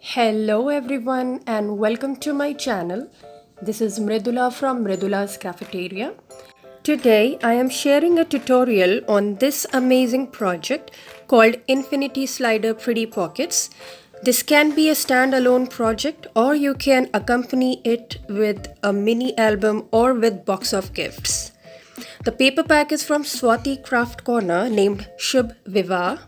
Hello everyone and welcome to my channel. This is Mridula from Mridula's Cafeteria. Today I am sharing a tutorial on this amazing project called Infinity Slider Pretty Pockets. This can be a standalone project or you can accompany it with a mini album or with box of gifts. The paper pack is from Swati Craft Corner named Shubh Vivah,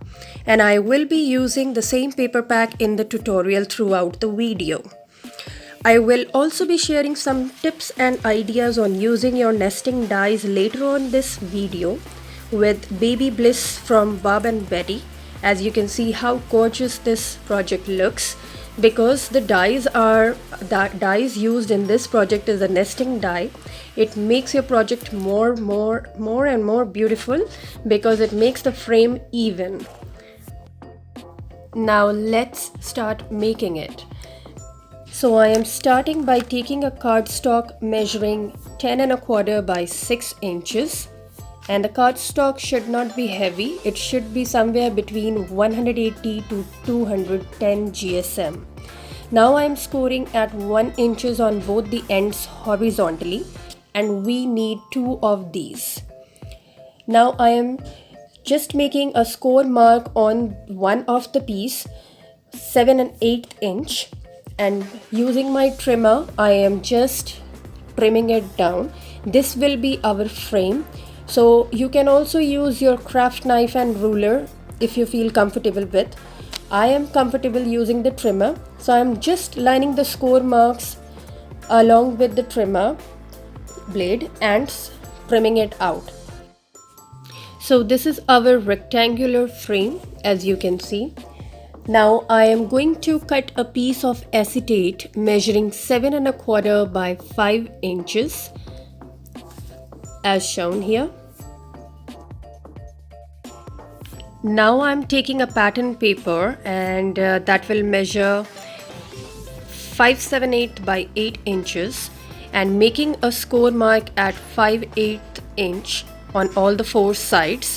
and I will be using the same paper pack in the tutorial throughout the video. I will also be sharing some tips and ideas on using your nesting dies later on this video with Baby Bliss from Bob and Betty. As you can see how gorgeous this project looks, because the dies used in this project is a nesting die. It makes your project more and more beautiful because it makes the frame even. Now let's start making it. So I am starting by taking a cardstock measuring 10 1/4 by 6 inches, and the cardstock should not be heavy. It should be somewhere between 180 to 210 GSM. Now I am scoring at 1 inches on both the ends horizontally, and we need 2 of these. Now I am just making a score mark on one of the piece, 7 1/8 inch, and using my trimmer I am just trimming it down. This will be our frame, so you can also use your craft knife and ruler if you feel comfortable with. I am comfortable using the trimmer, so I am just lining the score marks along with the trimmer blade and trimming it out. So this is our rectangular frame, as you can see. Now I am going to cut a piece of acetate measuring 7 1/4 by 5 inches as shown here. Now I'm taking a pattern paper and that will measure 5/7/8 by 8 inches and making a score mark at 5/8 inch on all the 4 sides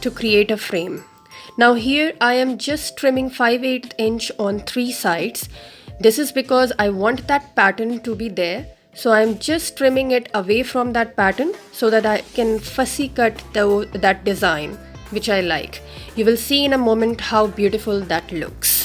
to create a frame. Now here I am just trimming 5/8 inch on 3 sides. This is because I want that pattern to be there. So I'm just trimming it away from that pattern so that I can fussy cut that design which I like. You will see in a moment how beautiful that looks.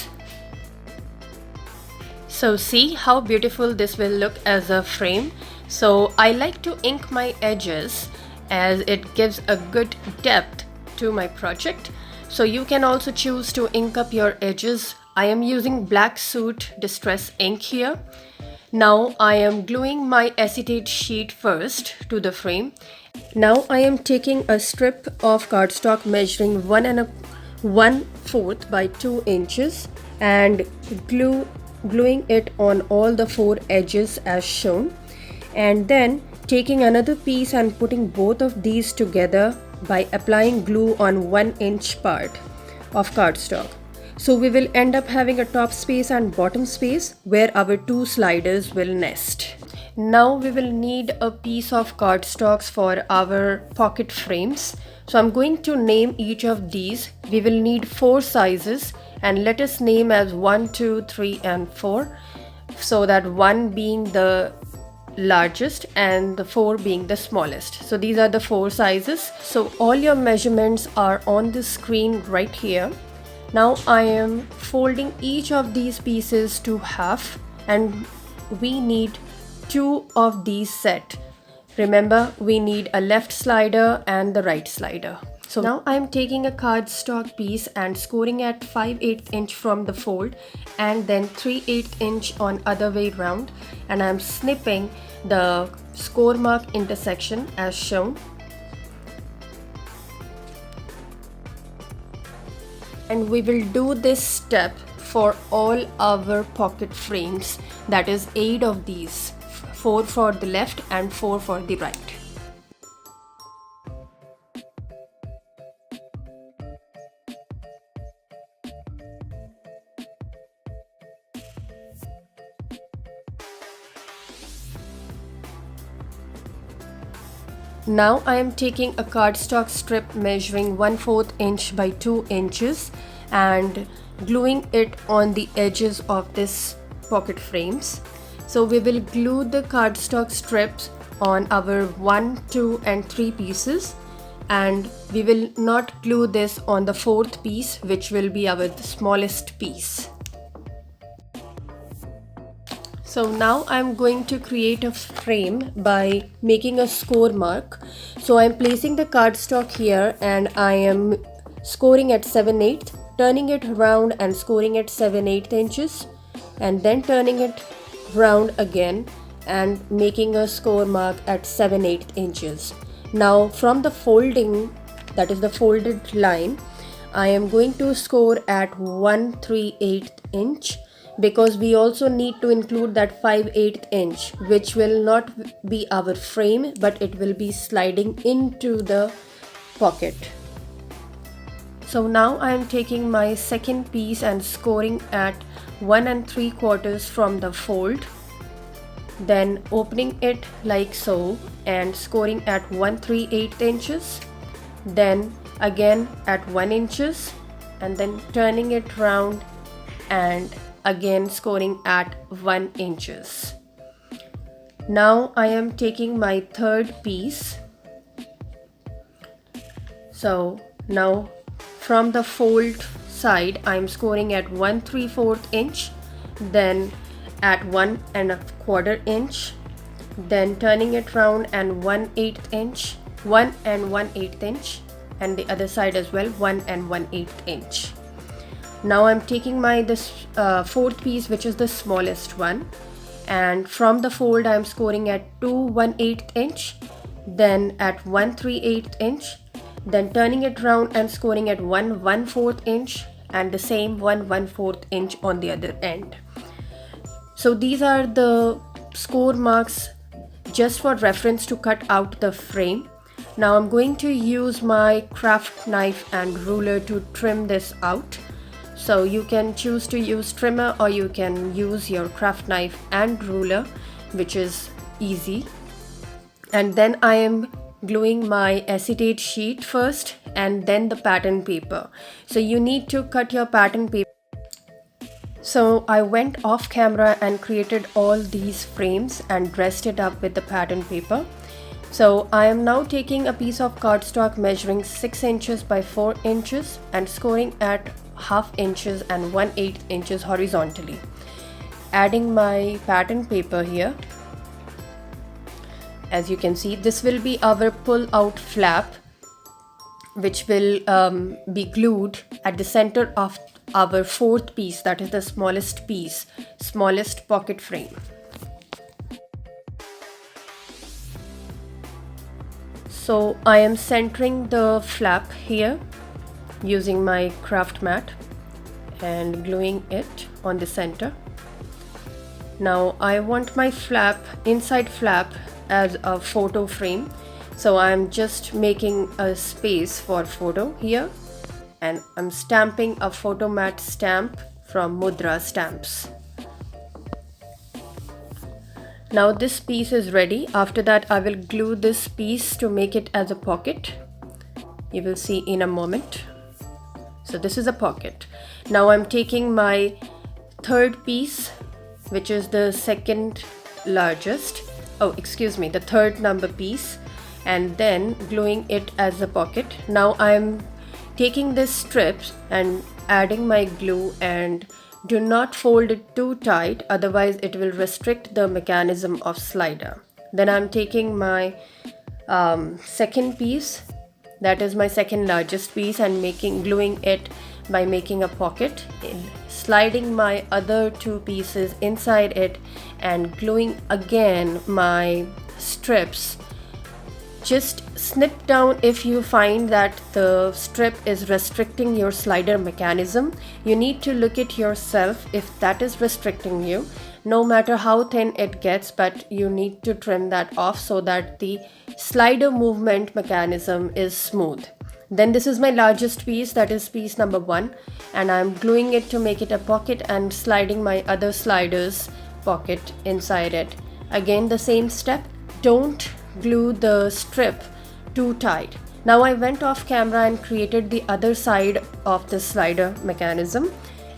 So see how beautiful this will look as a frame. So I like to ink my edges as it gives a good depth to my project. So you can also choose to ink up your edges. I am using Black Soot Distress ink here. Now I am gluing my acetate sheet first to the frame. Now I am taking a strip of cardstock measuring 1 1/4 by 2 inches and gluing it on all the 4 edges as shown, and then taking another piece and putting both of these together by applying glue on 1 inch part of cardstock. So we will end up having a top space and bottom space where our 2 sliders will nest. Now we will need a piece of cardstocks for our pocket frames. So I'm going to name each of these. We will need 4 sizes, and let us name as 1, 2, 3 and 4, so that 1 being the largest and the 4 being the smallest. So these are the 4 sizes. So all your measurements are on the screen right here. Now I am folding each of these pieces to half, and we need 2 of these set. Remember, we need a left slider and the right slider. So now I am taking a cardstock piece and scoring at 5/8 inch from the fold and then 3/8 inch on other way round, and I am snipping the score mark intersection as shown. And we will do this step for all our pocket frames, that is 8 of these, 4 for the left and 4 for the right. Now I am taking a cardstock strip measuring 1/4 inch by 2 inches and gluing it on the edges of this pocket frames. So we will glue the cardstock strips on our 1, 2 and 3 pieces, and we will not glue this on the 4th piece, which will be our smallest piece. So now I'm going to create a frame by making a score mark. So I'm placing the cardstock here and I am scoring at 7/8, turning it around and scoring at 7/8 inches, and then turning it round again and making a score mark at 7/8 inches. Now from the folding, that is the folded line, I am going to score at 1/3/8 inch, because we also need to include that 5/8 inch, which will not be our frame but it will be sliding into the pocket. So now I am taking my second piece and scoring at 1 3/4 from the fold, then opening it like so and scoring at 1/3/8 inches, then again at 1 inches, and then turning it round and again scoring at 1 inches. Now I am taking my third piece. So now from the fold side I am scoring at 1 3/4 inch, then at 1 1/4 inch, then turning it round and 1/8 inch, 1 1/8 inch, and the other side as well, 1 1/8 inch. Now I'm taking my fourth piece, which is the smallest one, and from the fold I'm scoring at 2 1/8 inch, then at 1 3/8 inch, then turning it round and scoring at 1 1/4 inch, and the same 1 1/4 inch on the other end. So these are the score marks just for reference to cut out the frame. Now I'm going to use my craft knife and ruler to trim this out. So you can choose to use trimmer or you can use your craft knife and ruler, which is easy. And then I am gluing my acetate sheet first and then the pattern paper. So you need to cut your pattern paper. So I went off camera and created all these frames and dressed it up with the pattern paper. So I am now taking a piece of cardstock measuring 6 inches by 4 inches and scoring at 1/2 inches and 1/8 inches horizontally. Adding my pattern paper here. As you can see, this will be our pull out flap, which will be glued at the center of our fourth piece, that is the smallest piece, smallest pocket frame. So I am centering the flap here using my craft mat and gluing it on the center. Now I want my flap, inside flap, as a photo frame. So I'm just making a space for photo here, and I'm stamping a photo mat stamp from Mudra Stamps. Now this piece is ready. After that I will glue this piece to make it as a pocket. You will see in a moment. So this is a pocket. Now I'm taking my third piece, which is the second largest, the third number piece, and then gluing it as a pocket. Now I'm taking this strips and adding my glue, and do not fold it too tight, otherwise it will restrict the mechanism of slider. Then I'm taking my second piece, that is my second largest piece, and gluing it by making a pocket, sliding my other two pieces inside it and gluing again my strips. Just snip down if you find that the strip is restricting your slider mechanism. You need to look at yourself if that is restricting you, no matter how thin it gets, but you need to trim that off so that the slider movement mechanism is smooth. Then this is my largest piece, that is piece number 1, and I'm gluing it to make it a pocket and sliding my other slider's pocket inside it. Again the same step, don't glue the strip too tight. Now I went off camera and created the other side of the slider mechanism,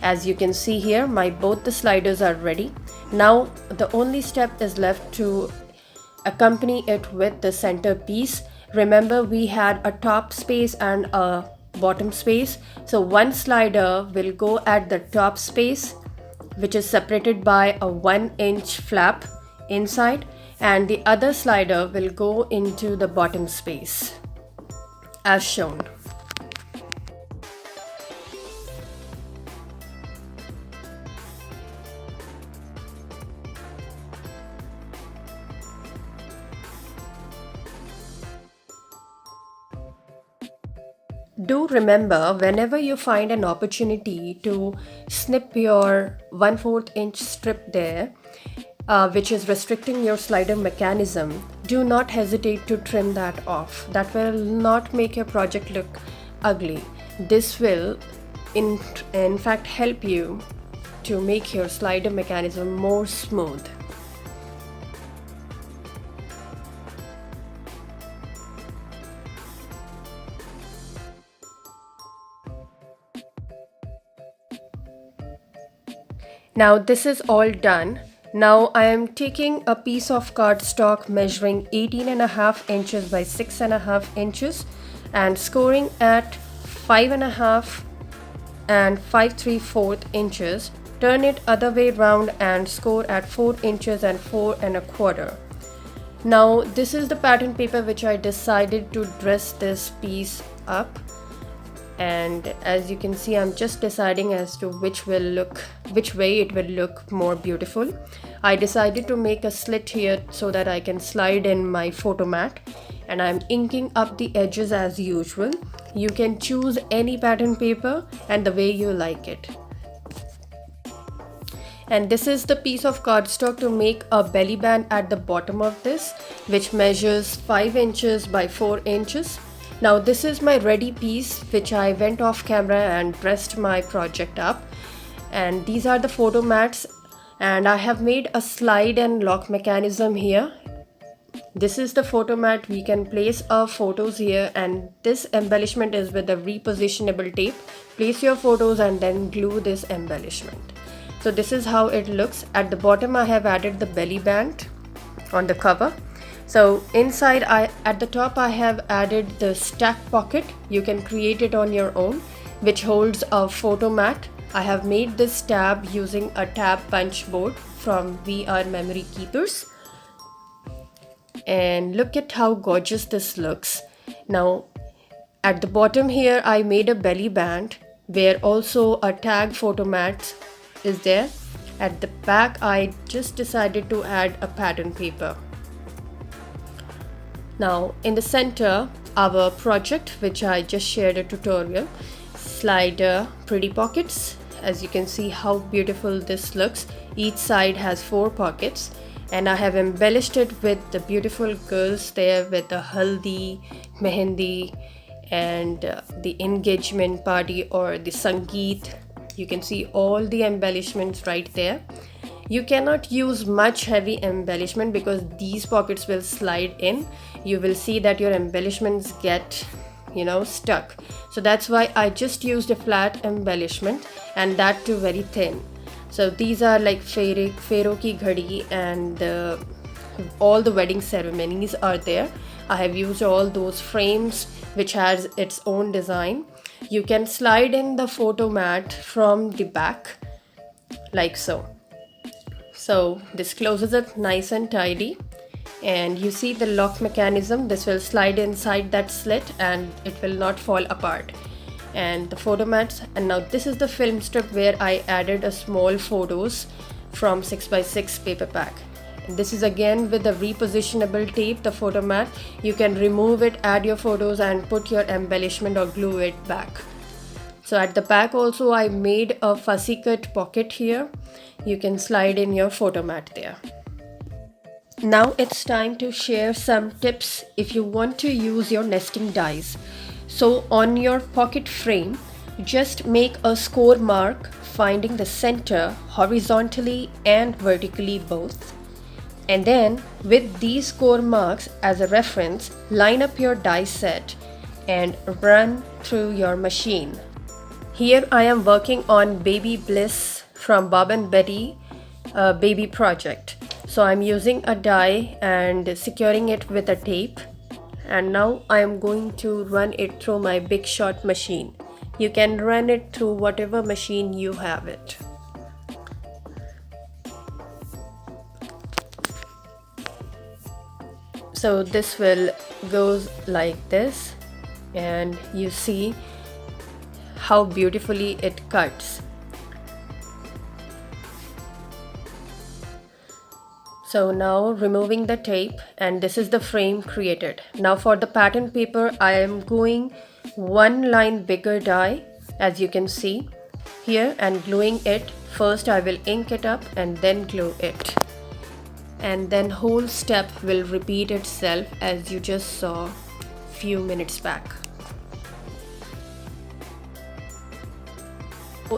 As you can see here, both the sliders are ready. Now the only step is left to accompany it with the center piece. Remember, we had a top space and a bottom space. So one slider will go at the top space, which is separated by a 1-inch flap inside, and the other slider will go into the bottom space as shown. Do remember, whenever you find an opportunity to snip your 1/4 inch strip there, which is restricting your slider mechanism, do not hesitate to trim that off. That will not make your project look ugly. This will in fact help you to make your slider mechanism more smooth. Now this is all done. Now I am taking a piece of cardstock measuring 18.5 inches by 6.5 inches and scoring at 5.5 and 5 3/4 inches. Turn it other way round and score at 4 inches and 4.25. Now this is the pattern paper which I decided to dress this piece up, and as you can see, I'm just deciding as to which way it will look more beautiful. I decided to make a slit here so that I can slide in my photo mat, and I'm inking up the edges as usual. You can choose any pattern paper and the way you like it. And this is the piece of cardstock to make a belly band at the bottom of this, which measures 5 inches by 4 inches. Now this is my ready piece which I went off camera and dressed my project up, and these are the photo mats, and I have made a slide and lock mechanism here. This is the photo mat. We can place our photos here, and this embellishment is with the repositionable tape. Place your photos and then glue this embellishment. So this is how it looks. At the bottom I have added the belly band on the cover. So inside, at the top I have added the stack pocket. You can create it on your own, which holds a photo mat. I have made this tab using a tab punch board from We Are Memory Keepers. And look at how gorgeous this looks. Now at the bottom here I made a belly band where also a tag photo mat is there. At the back I just decided to add a pattern paper. Now in the center, our project, which I just shared a tutorial, slider pretty pockets. As you can see how beautiful this looks. Each side has 4 pockets, and I have embellished it with the beautiful girls there with the haldi, mehendi, and the engagement party or the sangeet. You can see all the embellishments right there. You cannot use much heavy embellishment because these pockets will slide in. You will see that your embellishments get, stuck. So that's why I just used a flat embellishment, and that too very thin. So these are like Pharaoh ki ghadi, and all the wedding ceremonies are there. I have used all those frames which has its own design. You can slide in the photo mat from the back like so. So this closes it nice and tidy, and you see the lock mechanism. This will slide inside that slit and it will not fall apart. And the photo mats, and now this is the film strip where I added a small photos from 6x6 paper pack. And this is again with the repositionable tape, the photo mat. You can remove it, add your photos and put your embellishment or glue it back. So at the back also I made a fussy cut pocket here. You can slide in your photo mat there. Now it's time to share some tips if you want to use your nesting dies. So on your pocket frame, just make a score mark finding the center horizontally and vertically both. And then with these score marks as a reference, line up your die set and run through your machine. Here I am working on Baby Bliss from Bob and Betty baby project. So I'm using a die and securing it with a tape, and now I am going to run it through my Big Shot machine. You can run it through whatever machine you have it. So this will goes like this, and you see how beautifully it cuts. So now removing the tape, and this is the frame created. Now for the pattern paper, I am going one line bigger die, as you can see here, and gluing it. First I will ink it up and then glue it. And then whole step will repeat itself as you just saw few minutes back.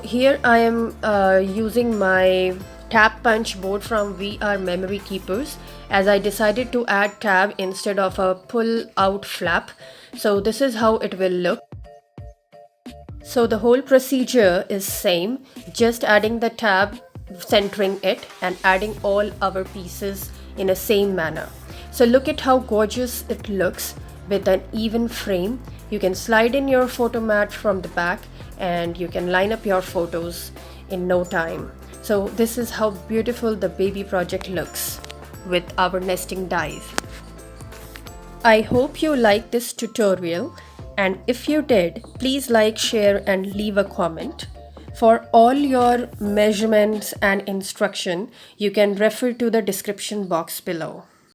Here I am using my tab punch board from VR Memory Keepers, as I decided to add tab instead of a pull out flap. So this is how it will look. So the whole procedure is same, just adding the tab, centering it, and adding all our pieces in a same manner. So look at how gorgeous it looks with an even frame. You can slide in your photo mat from the back and you can line up your photos in no time. So this is how beautiful the baby project looks with our nesting dies. I hope you liked this tutorial, and if you did, please like, share and leave a comment. For all your measurements and instruction, you can refer to the description box below.